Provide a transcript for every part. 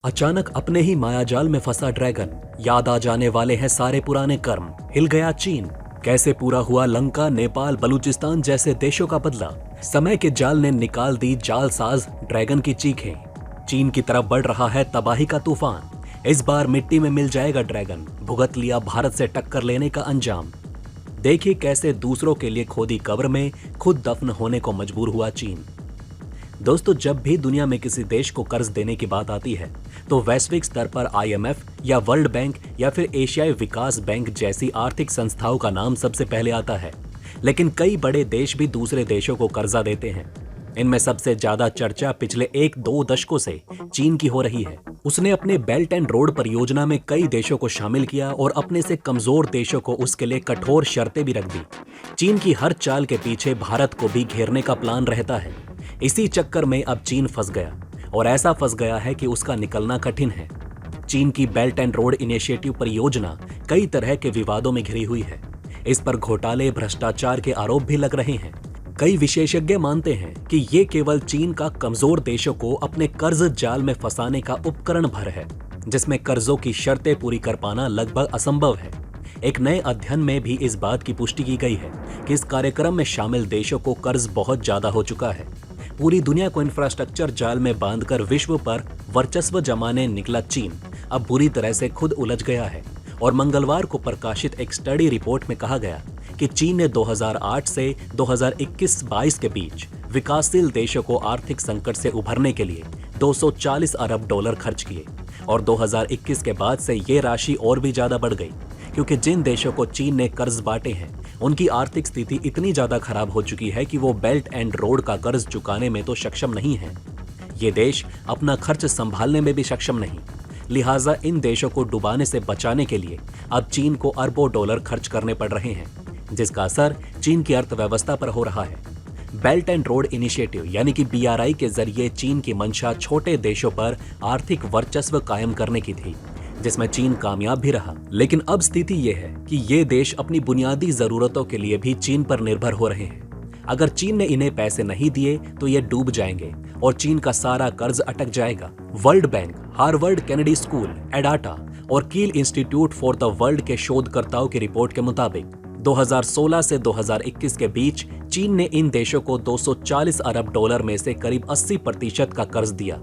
अचानक अपने ही मायाजाल में फंसा ड्रैगन, याद आ जाने वाले हैं सारे पुराने कर्म। हिल गया चीन, कैसे पूरा हुआ लंका, नेपाल, बलूचिस्तान जैसे देशों का बदला। समय के जाल ने निकाल दी जालसाज ड्रैगन की चीखें। चीन की तरफ बढ़ रहा है तबाही का तूफान। इस बार मिट्टी में मिल जाएगा ड्रैगन, भुगत लिया भारत से टक्कर लेने का अंजाम। देखिए कैसे दूसरों के लिए खोदी कब्र में खुद दफन होने को मजबूर हुआ चीन। दोस्तों, जब भी दुनिया में किसी देश को कर्ज देने की बात आती है तो वैश्विक स्तर पर आईएमएफ या वर्ल्ड बैंक या फिर एशियाई विकास बैंक जैसी आर्थिक संस्थाओं का नाम सबसे पहले आता है। लेकिन कई बड़े देश भी दूसरे देशों को कर्जा देते हैं। इनमें सबसे ज्यादा चर्चा पिछले 1-2 दशकों से चीन की हो रही है। उसने अपने बेल्ट एंड रोड परियोजना में कई देशों को शामिल किया और अपने से कमजोर देशों को उसके लिए कठोर शर्तें भी रख दी। चीन की हर चाल के पीछे भारत को भी घेरने का प्लान रहता है। इसी चक्कर में अब चीन फंस गया, और ऐसा फंस गया है कि उसका निकलना कठिन है। चीन की बेल्ट एंड रोड इनिशिएटिव परियोजना कई तरह के विवादों में घिरी हुई है। इस पर घोटाले, भ्रष्टाचार के आरोप भी लग रहे हैं। कई विशेषज्ञ मानते हैं कि ये केवल चीन का कमजोर देशों को अपने कर्ज जाल में फंसाने का उपकरण भर है, जिसमें कर्जों की शर्तें पूरी कर पाना लगभग असंभव है। एक नए अध्ययन में भी इस बात की पुष्टि की गई है कि इस कार्यक्रम में शामिल देशों को कर्ज बहुत ज्यादा हो चुका है। पूरी दुनिया को इंफ्रास्ट्रक्चर जाल में बांधकर विश्व पर वर्चस्व जमाने निकला चीन अब बुरी तरह से खुद उलझ गया है। और मंगलवार को प्रकाशित एक स्टडी रिपोर्ट में कहा गया कि चीन ने 2008 से 2021-22 के बीच विकासशील देशों को आर्थिक संकट से उभरने के लिए 240 अरब डॉलर खर्च किए। और 2021 के बाद से ये राशि और भी ज्यादा बढ़ गई, क्योंकि जिन देशों को चीन ने कर्ज बांटे हैं उनकी आर्थिक स्थिति इतनी ज्यादा खराब हो चुकी है कि वो बेल्ट एंड रोड का कर्ज चुकाने में तो सक्षम नहीं है। ये देश अपना खर्च संभालने में भी सक्षम नहीं। लिहाजा इन देशों को डुबाने से बचाने के लिए अब चीन को अरबों डॉलर खर्च करने पड़ रहे हैं, जिसका असर चीन की अर्थव्यवस्था पर हो रहा है। बेल्ट एंड रोड इनिशिएटिव यानी कि BRI के जरिए चीन की मंशा छोटे देशों पर आर्थिक वर्चस्व कायम करने की थी, जिसमें चीन कामयाब भी रहा। लेकिन अब स्थिति यह है कि ये देश अपनी बुनियादी जरूरतों के लिए भी चीन पर निर्भर हो रहे हैं। अगर चीन ने इन्हें पैसे नहीं दिए तो ये डूब जाएंगे और चीन का सारा कर्ज अटक जाएगा। World Bank, Harvard Kennedy School, AidData और Kiel institute for the world के शोधकर्ताओं की रिपोर्ट के मुताबिक 2016 से 2021 के बीच चीन ने इन देशों को 240 अरब डॉलर में से करीब 80% का कर्ज दिया।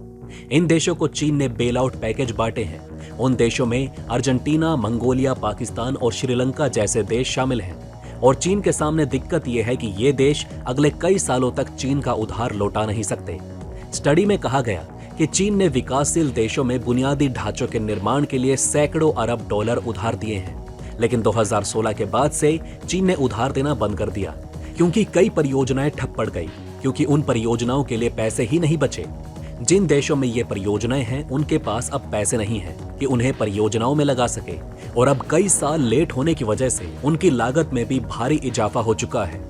इन देशों को चीन ने बेल आउट पैकेज बांटे हैं। उन देशों में अर्जेंटीना, मंगोलिया, पाकिस्तान और श्रीलंका जैसे देश शामिल हैं। और चीन के सामने दिक्कत यह है कि ये देश अगले कई सालों तक चीन का उधार लौटा नहीं सकते। स्टडी में कहा गया कि चीन ने विकासशील देशों में बुनियादी ढांचों के निर्माण के लिए सैकड़ों अरब डॉलर उधार दिए हैं। लेकिन 2016 के बाद से चीन ने उधार देना बंद कर दिया, क्योंकि कई परियोजनाएं ठप पड़ गई, क्योंकि उन परियोजनाओं के लिए पैसे ही नहीं बचे। जिन देशों में ये परियोजनाएं हैं उनके पास अब पैसे नहीं हैं कि उन्हें परियोजनाओं में लगा सके, और अब कई साल लेट होने की वजह से उनकी लागत में भी भारी इजाफा हो चुका है।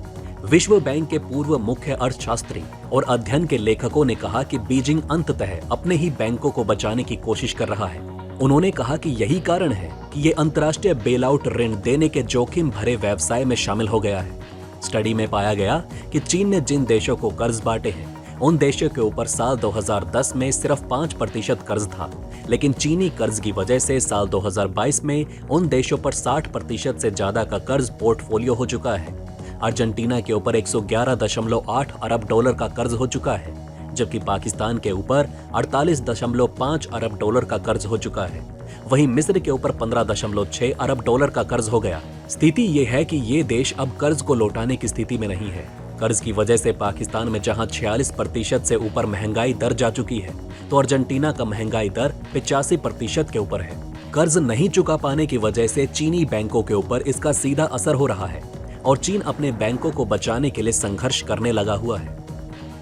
विश्व बैंक के पूर्व मुख्य अर्थशास्त्री और अध्ययन के लेखकों ने कहा कि बीजिंग अंततः अपने ही बैंकों को बचाने की कोशिश कर रहा है। उन्होंने कहा कि यही कारण है कि ये अंतर्राष्ट्रीय बेल आउट ऋण देने के जोखिम भरे व्यवसाय में शामिल हो गया है। स्टडी में पाया गया कि चीन ने जिन देशों को कर्ज बांटे हैं उन देशों के ऊपर साल 2010 में सिर्फ 5% कर्ज था, लेकिन चीनी कर्ज की वजह से साल 2022 में उन देशों पर 60% से ज्यादा का कर्ज पोर्टफोलियो हो चुका है। अर्जेंटीना के ऊपर 111.8 अरब डॉलर का कर्ज हो चुका है, जबकि पाकिस्तान के ऊपर 48.5 अरब डॉलर का कर्ज हो चुका है। वहीं मिस्र के ऊपर 15.6 अरब डॉलर का कर्ज हो गया। स्थिति ये है कि ये देश अब कर्ज को लौटाने की स्थिति में नहीं है। कर्ज की वजह से पाकिस्तान में जहां 46% से ऊपर महंगाई दर जा चुकी है, तो अर्जेंटीना का महंगाई दर 85% के ऊपर है। कर्ज नहीं चुका पाने की वजह से चीनी बैंकों के ऊपर इसका सीधा असर हो रहा है, और चीन अपने बैंकों को बचाने के लिए संघर्ष करने लगा हुआ है।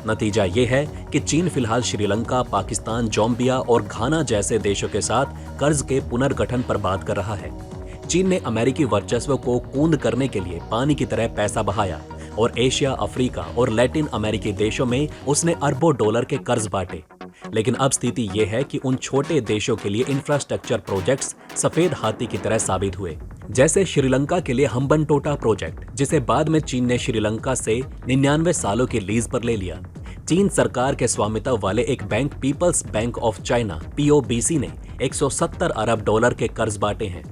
नतीजा ये है कि चीन फिलहाल श्रीलंका, पाकिस्तान, जाम्बिया और घाना जैसे देशों के साथ कर्ज के पुनर्गठन पर बात कर रहा है। चीन ने अमेरिकी वर्चस्व को कूंद करने के लिए पानी की तरह पैसा बहाया, और एशिया, अफ्रीका और लैटिन अमेरिकी देशों में उसने अरबों डॉलर के कर्ज बांटे। लेकिन अब स्थिति ये है कि उन छोटे देशों के लिए इंफ्रास्ट्रक्चर प्रोजेक्ट्स सफेद हाथी की तरह साबित हुए, जैसे श्रीलंका के लिए हम्बनटोटा प्रोजेक्ट, जिसे बाद में चीन ने श्रीलंका से 99 सालों की लीज पर ले लिया। चीन सरकार के स्वामित्व वाले एक bank People's Bank of China POBC ने 170 अरब डॉलर के कर्ज बांटे हैं।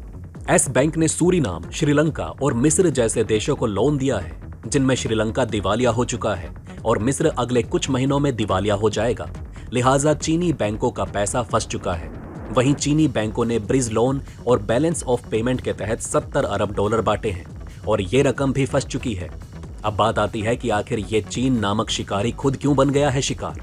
एस बैंक ने सूरीनाम, श्रीलंका और मिस्र जैसे देशों को लोन दिया है, जिनमें श्रीलंका दिवालिया हो चुका है और मिस्र अगले कुछ महीनों में दिवालिया हो जाएगा। लिहाजा चीनी बैंकों का पैसा फंस चुका है। वहीं चीनी बैंकों ने ब्रिज लोन और बैलेंस ऑफ पेमेंट के तहत 70 अरब डॉलर बांटे हैं और ये रकम भी फंस चुकी है। अब बात आती है कि आखिर ये चीन नामक शिकारी खुद क्यों बन गया है शिकार।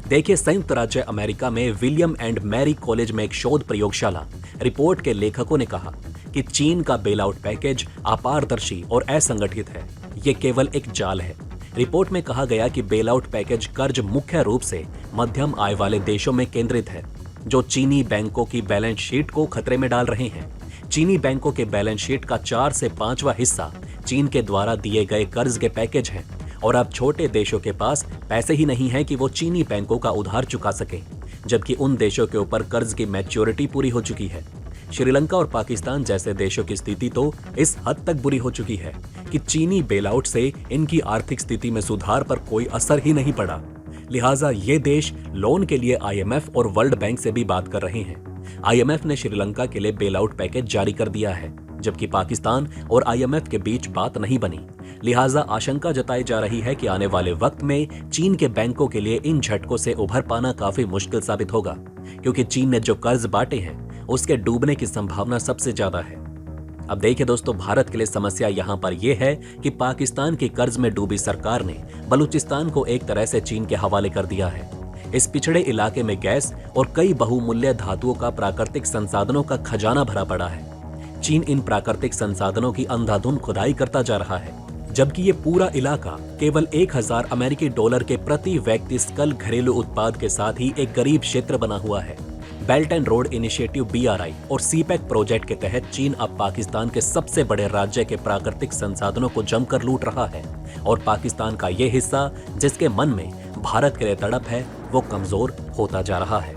देखिए, संयुक्त राज्य अमेरिका में विलियम एंड मैरी कॉलेज में एक शोध प्रयोगशाला रिपोर्ट के लेखकों ने कहा कि चीन का बेल आउट पैकेज अपारदर्शी और असंगठित है। ये केवल एक जाल है। रिपोर्ट में कहा गया कि बेल आउट पैकेज कर्ज मुख्य रूप से मध्यम आय वाले देशों में केंद्रित है, जो चीनी बैंकों की बैलेंस शीट को खतरे में डाल रहे हैं। चीनी बैंकों के बैलेंस शीट का 4 से 5वां हिस्सा चीन के द्वारा दिए गए कर्ज के पैकेज हैं और अब छोटे देशों के पास पैसे ही नहीं है कि वो चीनी बैंकों का उधार चुका सके, जबकि उन देशों के ऊपर कर्ज की मैच्योरिटी पूरी हो चुकी है। श्रीलंका और पाकिस्तान जैसे देशों की स्थिति तो इस हद तक बुरी हो चुकी है कि चीनी बेलआउट से इनकी आर्थिक स्थिति में सुधार पर कोई असर ही नहीं पड़ा। लिहाजा ये देश लोन के लिए IMF और वर्ल्ड बैंक से भी बात कर रहे हैं। IMF ने श्रीलंका के लिए बेल आउट पैकेज जारी कर दिया है, जबकि पाकिस्तान और IMF के बीच बात नहीं बनी। लिहाजा आशंका जताई जा रही है कि आने वाले वक्त में चीन के बैंकों के लिए इन झटकों से उभर पाना काफी मुश्किल साबित होगा, क्योंकि चीन ने जो कर्ज बांटे हैं उसके डूबने की संभावना सबसे ज्यादा है। अब देखिए दोस्तों, भारत के लिए समस्या यहाँ पर यह है कि पाकिस्तान की कर्ज में डूबी सरकार ने बलूचिस्तान को एक तरह से चीन के हवाले कर दिया है। इस पिछड़े इलाके में गैस और कई बहुमूल्य धातुओं का प्राकृतिक संसाधनों का खजाना भरा पड़ा है। चीन इन प्राकृतिक संसाधनों की अंधाधुंध खुदाई करता जा रहा है, जबकि ये पूरा इलाका केवल 1000 अमेरिकी डॉलर के प्रति व्यक्ति सकल घरेलू उत्पाद के साथ ही एक गरीब क्षेत्र बना हुआ है। Belt and road initiative BRI और CPEC प्रोजेक्ट के तहत चीन अब पाकिस्तान के सबसे बड़े राज्य के प्राकृतिक संसाधनों को जमकर लूट रहा है और पाकिस्तान का ये हिस्सा जिसके मन में भारत के लिए तड़प है, वो कमजोर होता जा रहा है।